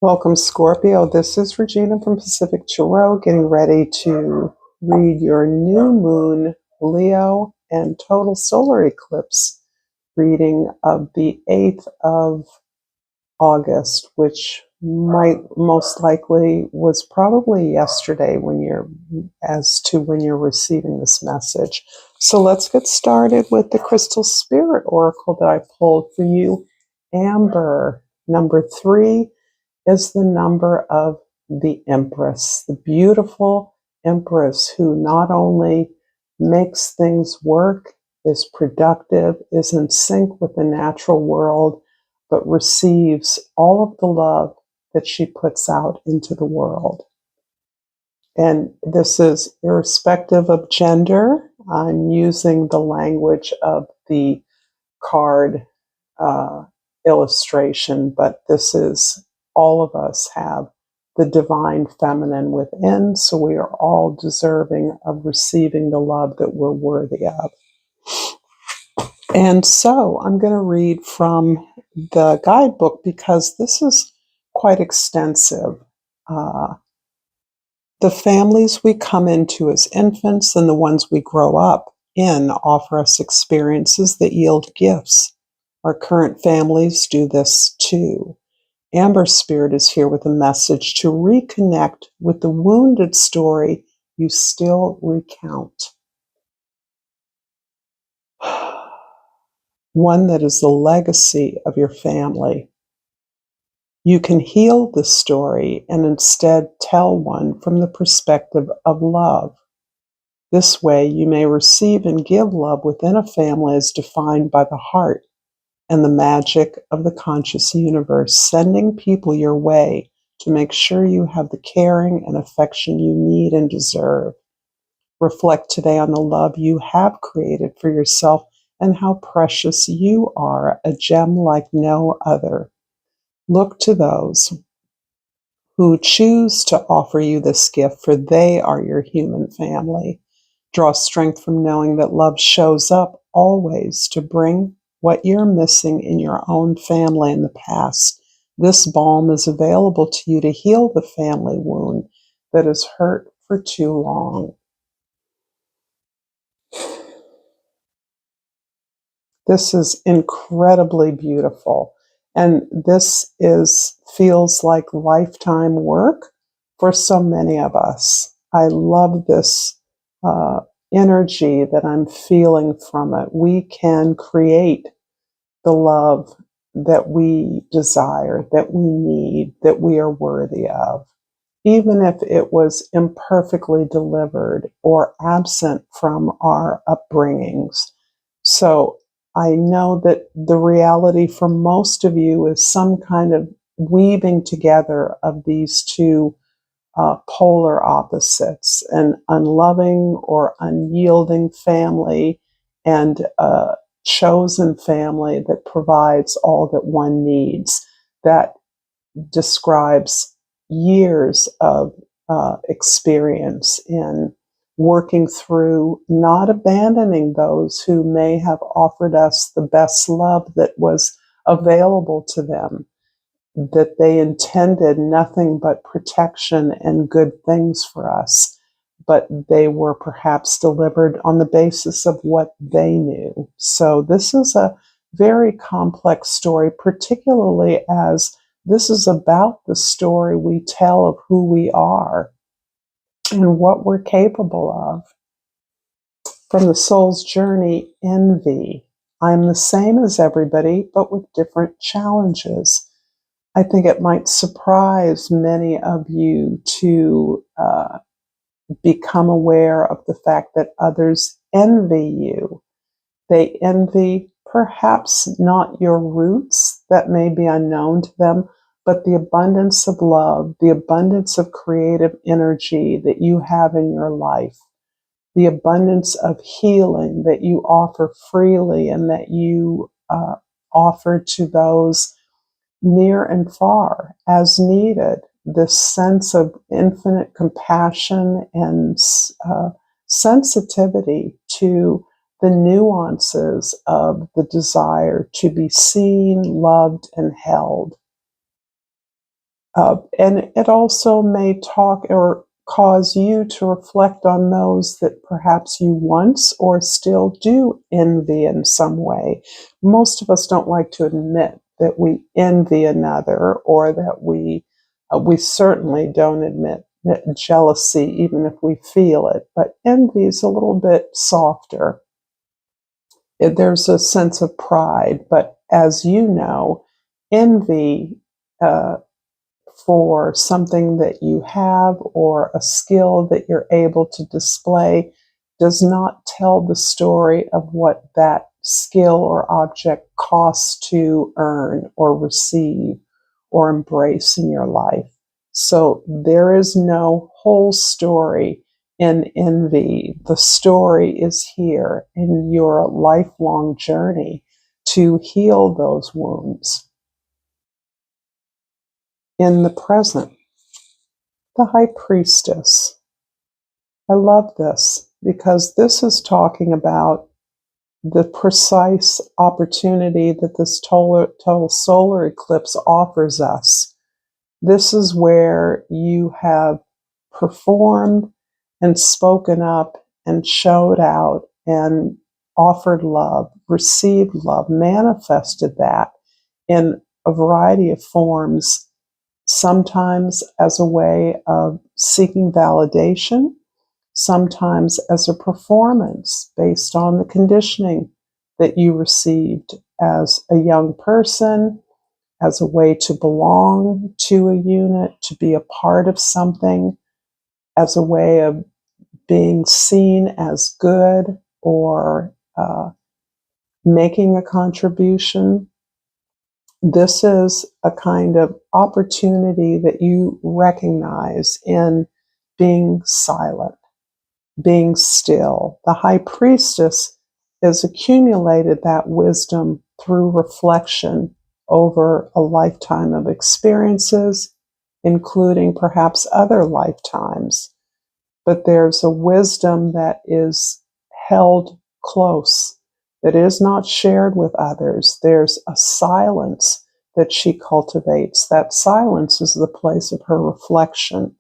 Welcome, Scorpio. This is Regina from Pacific Tarot, getting ready to read your new moon, Leo, and total solar eclipse reading of the 8th of August, which might most likely was probably yesterday when you're receiving this message. So let's get started with the Crystal Spirit Oracle that I pulled for you. Amber, number 3 is the number of the Empress, the beautiful Empress who not only makes things work, is productive, is in sync with the natural world, but receives all of the love that she puts out into the world. And this is irrespective of gender. I'm using the language of the card illustration, but this is all of us have the divine feminine within, so we are all deserving of receiving the love that we're worthy of. And so I'm going to read from the guidebook because this is quite extensive. The families we come into as infants and the ones we grow up in offer us experiences that yield gifts. Our current families do this too. Amber Spirit is here with a message to reconnect with the wounded story you still recount. One that is the legacy of your family. You can heal the story and instead tell one from the perspective of love. This way, you may receive and give love within a family as defined by the heart and the magic of the conscious universe, sending people your way to make sure you have the caring and affection you need and deserve. Reflect today on the love you have created for yourself and how precious you are, a gem like no other. Look to those who choose to offer you this gift, for they are your human family. Draw strength from knowing that love shows up always to bring what you're missing in your own family in the past. This balm is available to you to heal the family wound that has hurt for too long. This is incredibly beautiful. And this feels like lifetime work for so many of us. I love this energy that I'm feeling from it. We can create the love that we desire, that we need, that we are worthy of, even if it was imperfectly delivered or absent from our upbringings. So I know that the reality for most of you is some kind of weaving together of these two polar opposites, an unloving or unyielding family and a chosen family that provides all that one needs. That describes years of experience in working through not abandoning those who may have offered us the best love that was available to them, that they intended nothing but protection and good things for us, but they were perhaps delivered on the basis of what they knew. So this is a very complex story, particularly as this is about the story we tell of who we are and what we're capable of. From the soul's journey, envy. I'm the same as everybody, but with different challenges. I think it might surprise many of you to become aware of the fact that others envy you. They envy perhaps not your roots that may be unknown to them, but the abundance of love, the abundance of creative energy that you have in your life, the abundance of healing that you offer freely and that you offer to those near and far as needed. This sense of infinite compassion and sensitivity to the nuances of the desire to be seen, loved, and held. And it also may talk or cause you to reflect on those that perhaps you once or still do envy in some way. Most of us don't like to admit that we envy another, or that we certainly don't admit that jealousy, even if we feel it. But envy is a little bit softer. There's a sense of pride, but as you know, envy uh, for something that you have or a skill that you're able to display does not tell the story of what that skill or object costs to earn or receive or embrace in your life. So there is no whole story in envy. The story is here in your lifelong journey to heal those wounds in the present. The High Priestess. I love this because this is talking about the precise opportunity that this total solar eclipse offers us. This is where you have performed and spoken up and showed out and offered love, received love, manifested that in a variety of forms, sometimes as a way of seeking validation, sometimes as a performance based on the conditioning that you received as a young person, as a way to belong to a unit, to be a part of something, as a way of being seen as good or making a contribution. This is a kind of opportunity that you recognize in being silent, being still. The High Priestess has accumulated that wisdom through reflection over a lifetime of experiences, including perhaps other lifetimes. But there's a wisdom that is held close, that is not shared with others. There's a silence that she cultivates. That silence is the place of her reflection.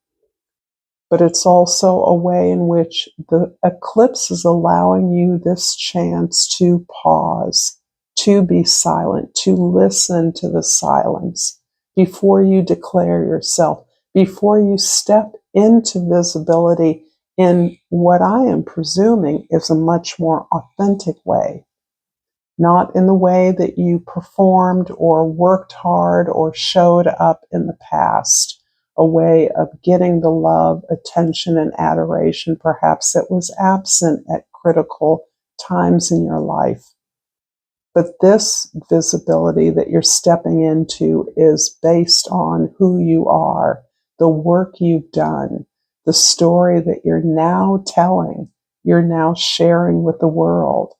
But it's also a way in which the eclipse is allowing you this chance to pause, to be silent, to listen to the silence before you declare yourself, before you step into visibility in what I am presuming is a much more authentic way. Not in the way that you performed or worked hard or showed up in the past, a way of getting the love, attention, and adoration perhaps that was absent at critical times in your life. But this visibility that you're stepping into is based on who you are, the work you've done, the story that you're now telling, you're now sharing with the world.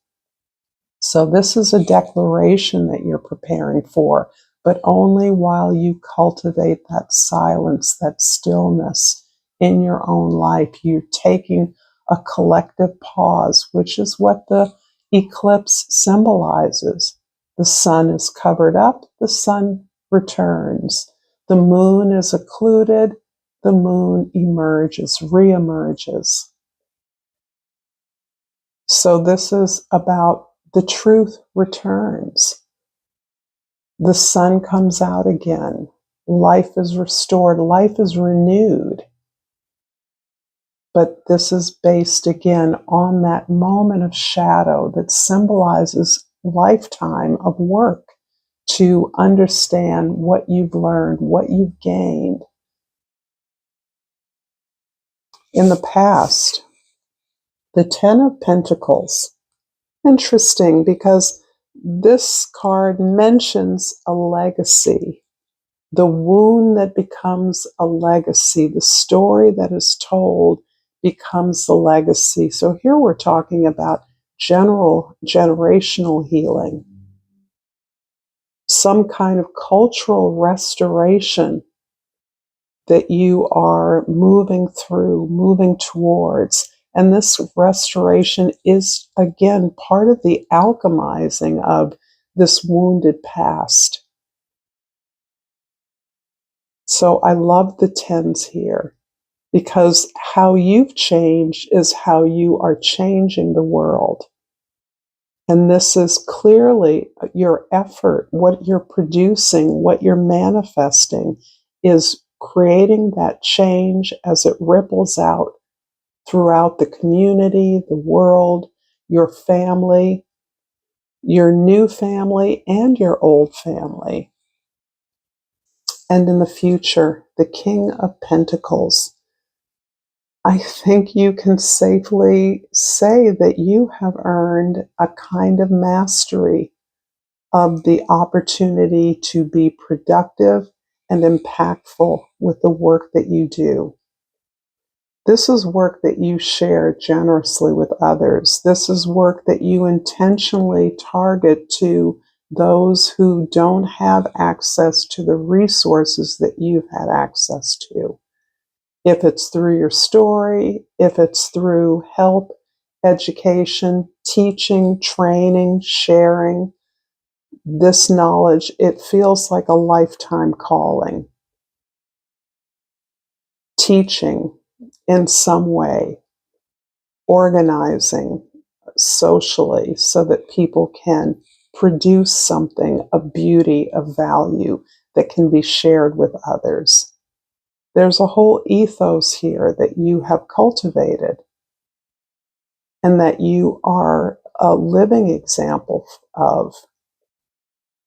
So this is a declaration that you're preparing for, but only while you cultivate that silence, that stillness in your own life. You're taking a collective pause, which is what the eclipse symbolizes. The sun is covered up, the sun returns. The moon is occluded, the moon emerges, reemerges. So this is about the truth returns. The sun comes out again. Life is restored. Life is renewed. But this is based again on that moment of shadow that symbolizes lifetime of work to understand what you've learned, what you've gained. In the past, the Ten of Pentacles. Interesting, because this card mentions a legacy, the wound that becomes a legacy, the story that is told becomes the legacy. So here we're talking about generational healing, some kind of cultural restoration that you are moving through, moving towards. And this restoration is, again, part of the alchemizing of this wounded past. So I love the tens here, because how you've changed is how you are changing the world. And this is clearly your effort, what you're producing, what you're manifesting is creating that change as it ripples out throughout the community, the world, your family, your new family, and your old family. And in the future, the King of Pentacles. I think you can safely say that you have earned a kind of mastery of the opportunity to be productive and impactful with the work that you do. This is work that you share generously with others. This is work that you intentionally target to those who don't have access to the resources that you've had access to. If it's through your story, if it's through help, education, teaching, training, sharing, this knowledge, it feels like a lifetime calling. Teaching in some way, organizing socially so that people can produce something of beauty, of value that can be shared with others. There's a whole ethos here that you have cultivated and that you are a living example of.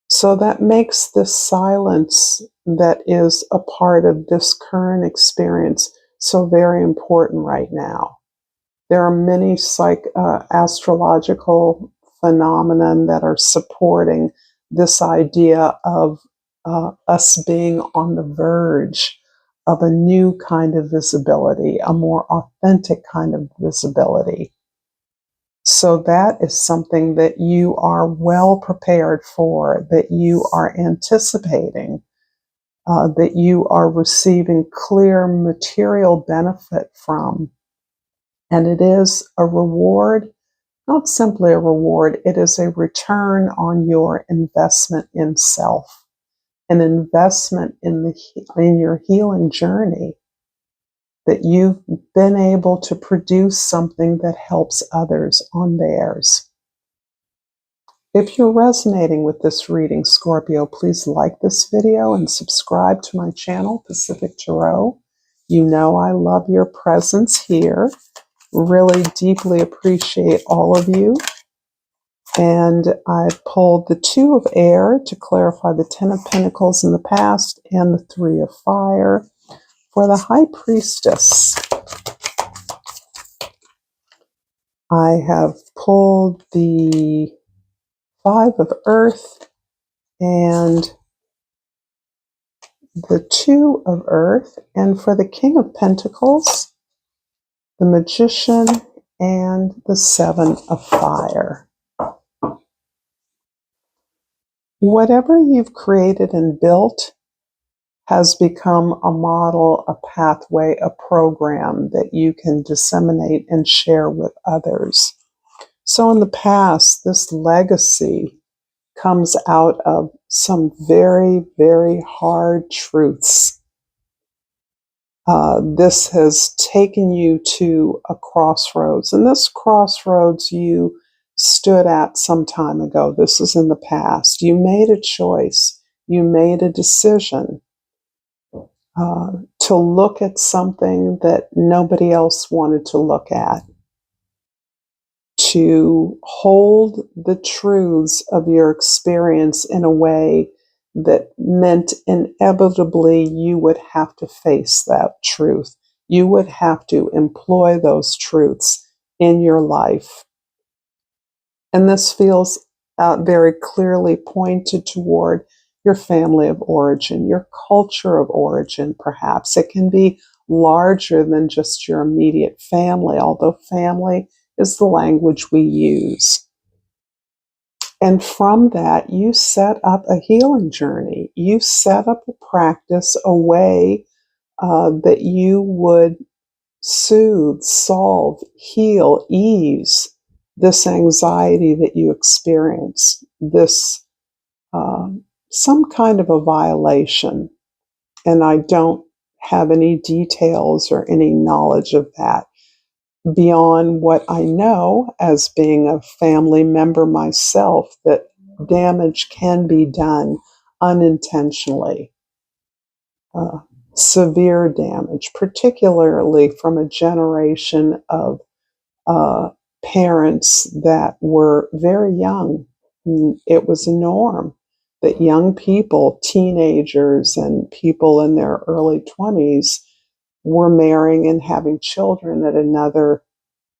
So that makes this silence that is a part of this current experience so very important right now. There are many astrological phenomena that are supporting this idea of us being on the verge of a new kind of visibility, a more authentic kind of visibility. So that is something that you are well prepared for, that you are anticipating, that you are receiving clear material benefit from. And it is a reward, not simply a reward, it is a return on your investment in self, an investment in your healing journey, that you've been able to produce something that helps others on theirs. If you're resonating with this reading, Scorpio, please like this video and subscribe to my channel, Pacific Tarot. You know I love your presence here. Really deeply appreciate all of you. And I pulled the Two of Air to clarify the Ten of Pentacles in the past and the Three of Fire for the High Priestess. I have pulled the Five of Earth and the Two of Earth, and for the King of Pentacles, the Magician and the Seven of Fire. Whatever you've created and built has become a model, a pathway, a program that you can disseminate and share with others. So in the past, this legacy comes out of some very, very hard truths. This has taken you to a crossroads, and this crossroads you stood at some time ago. This is in the past. You made a choice. You made a decision to look at something that nobody else wanted to look at, to hold the truths of your experience in a way that meant inevitably you would have to face that truth. You would have to employ those truths in your life. And this feels very clearly pointed toward your family of origin, your culture of origin, perhaps. It can be larger than just your immediate family, although family is the language we use. And from that, you set up a healing journey. You set up a practice, a way that you would soothe, solve, heal, ease this anxiety that you experience, this some kind of a violation. And I don't have any details or any knowledge of that beyond what I know as being a family member myself, that damage can be done unintentionally. Severe damage, particularly from a generation of parents that were very young. It was a norm that young people, teenagers, and people in their early 20s were marrying and having children at another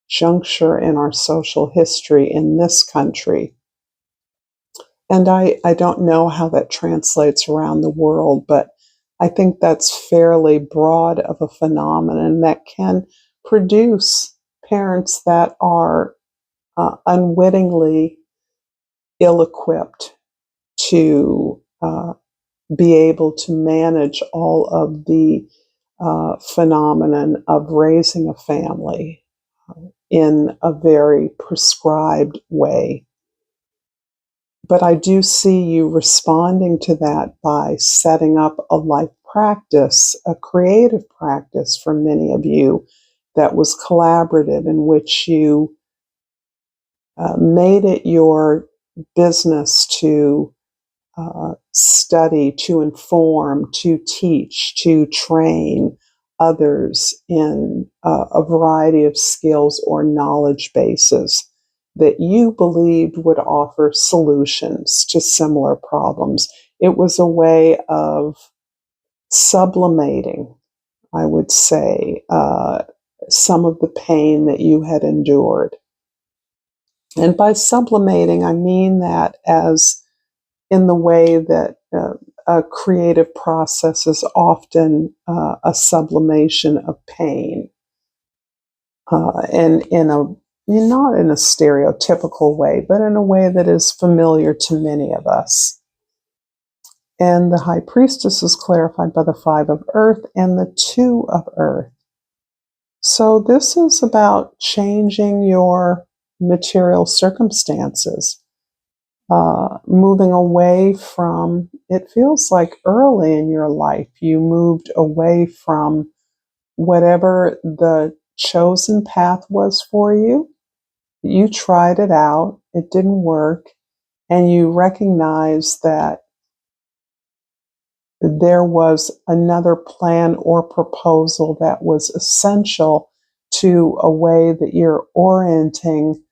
juncture in our social history in this country. And I don't know how that translates around the world, but I think that's fairly broad of a phenomenon that can produce parents that are unwittingly ill-equipped to be able to manage all of the phenomenon of raising a family in a very prescribed way. But I do see you responding to that by setting up a life practice, a creative practice for many of you that was collaborative, in which you made it your business to study, to inform, to teach, to train others in a variety of skills or knowledge bases that you believed would offer solutions to similar problems. It was a way of sublimating, I would say, some of the pain that you had endured. And by sublimating, I mean that as in the way that a creative process is often a sublimation of pain, and in a not in a stereotypical way, but in a way that is familiar to many of us. And the High Priestess is clarified by the 5 of Earth and the 2 of Earth. So this is about changing your material circumstances. Moving away from, it feels like early in your life, you moved away from whatever the chosen path was for you. You tried it out, it didn't work, and you recognized that there was another plan or proposal that was essential to a way that you're orienting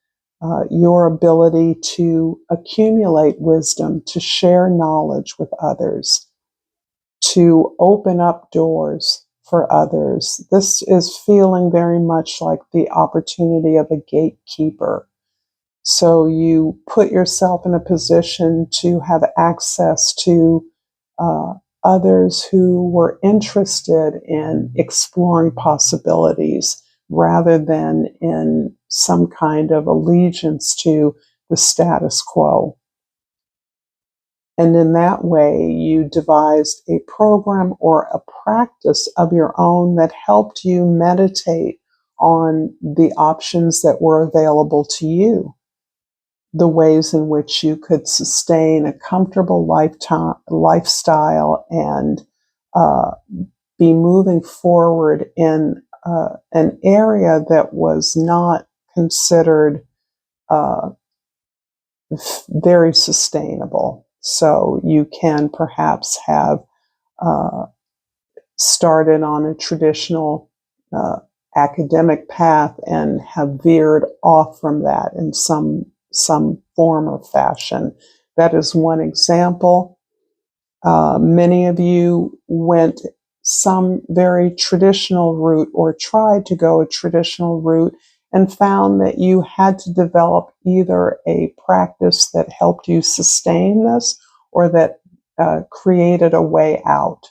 your ability to accumulate wisdom, to share knowledge with others, to open up doors for others. This is feeling very much like the opportunity of a gatekeeper. So you put yourself in a position to have access to others who were interested in exploring possibilities rather than in some kind of allegiance to the status quo. And in that way, you devised a program or a practice of your own that helped you meditate on the options that were available to you, the ways in which you could sustain a comfortable lifestyle and be moving forward in an area that was not considered very sustainable. So you can perhaps have started on a traditional academic path and have veered off from that in some form or fashion. That is one example. Many of you went some very traditional route or tried to go a traditional route and found that you had to develop either a practice that helped you sustain this or that created a way out,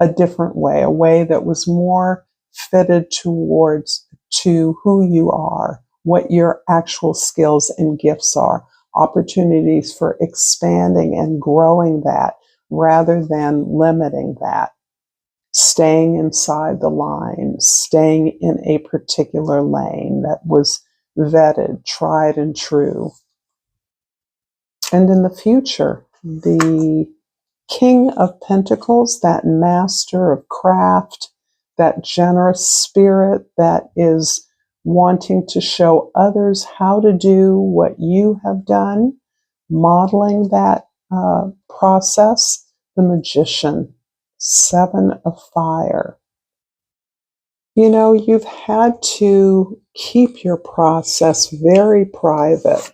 a different way, a way that was more fitted towards to who you are, what your actual skills and gifts are, opportunities for expanding and growing that rather than limiting that, staying inside the lines, staying in a particular lane that was vetted, tried and true. And in the future, the King of Pentacles, that master of craft, that generous spirit that is wanting to show others how to do what you have done, modeling that process. The Magician, Seven of Fire. You know, you've had to keep your process very private.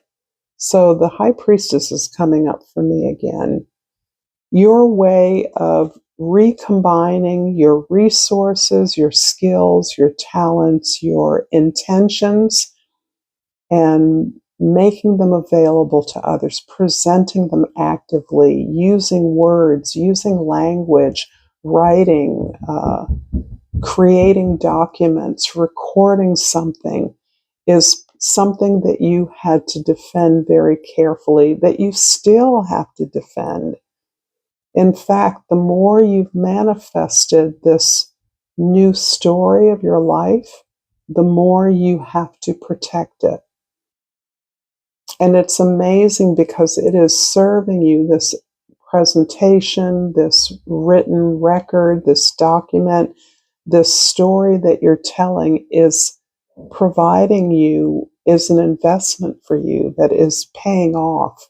So the High Priestess is coming up for me again. Your way of recombining your resources, your skills, your talents, your intentions, and making them available to others, presenting them actively, using words, using language, writing, creating documents, recording something is something that you had to defend very carefully, that you still have to defend. In fact, the more you've manifested this new story of your life, the more you have to protect it. And it's amazing because it is serving you, this presentation, this written record, this document, this story that you're telling is providing you, is an investment for you that is paying off.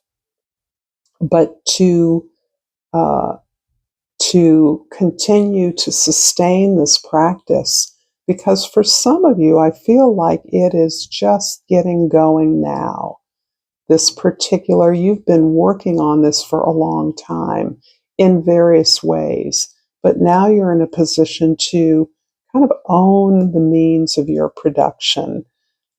But to continue to sustain this practice, because for some of you, I feel like it is just getting going now. This particular, you've been working on this for a long time in various ways, but now you're in a position to kind of own the means of your production.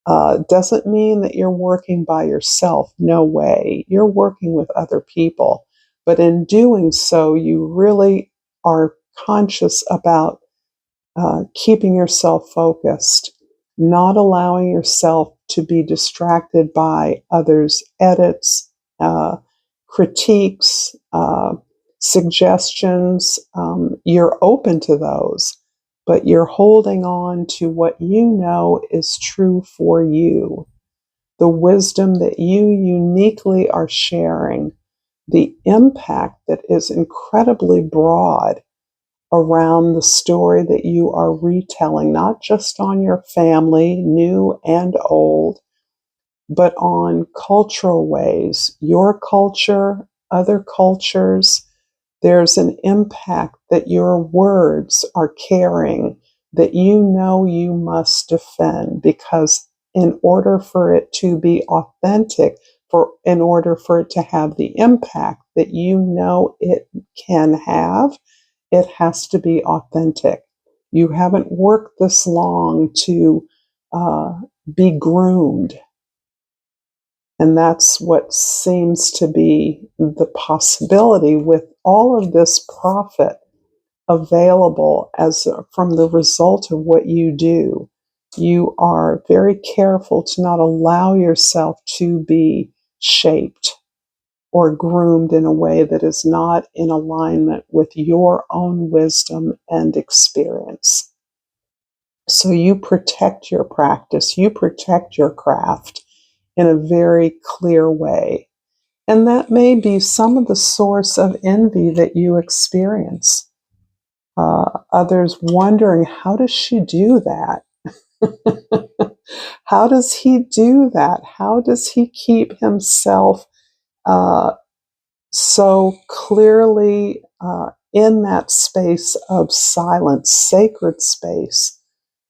Doesn't mean that you're working by yourself. No way. You're working with other people. But in doing so, you really are conscious about keeping yourself focused, not allowing yourself to be distracted by others' edits, critiques, suggestions. You're open to those, but you're holding on to what you know is true for you, the wisdom that you uniquely are sharing, the impact that is incredibly broad around the story that you are retelling, not just on your family, new and old, but on cultural ways, your culture, other cultures. There's an impact that your words are carrying that you know you must defend, because in order for it to be authentic, in order for it to have the impact that you know it can have, it has to be authentic. You haven't worked this long to be groomed. And that's what seems to be the possibility with all of this profit available from the result of what you do. You are very careful to not allow yourself to be shaped or groomed in a way that is not in alignment with your own wisdom and experience. So you protect your practice, you protect your craft in a very clear way. And that may be some of the source of envy that you experience. Others wondering, how does she do that? How does he do that? How does he keep himself so clearly in that space of silence, sacred space,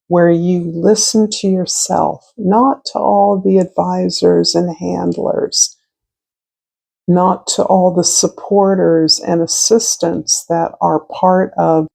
where you listen to yourself, not to all the advisors and handlers, not to all the supporters and assistants that are part of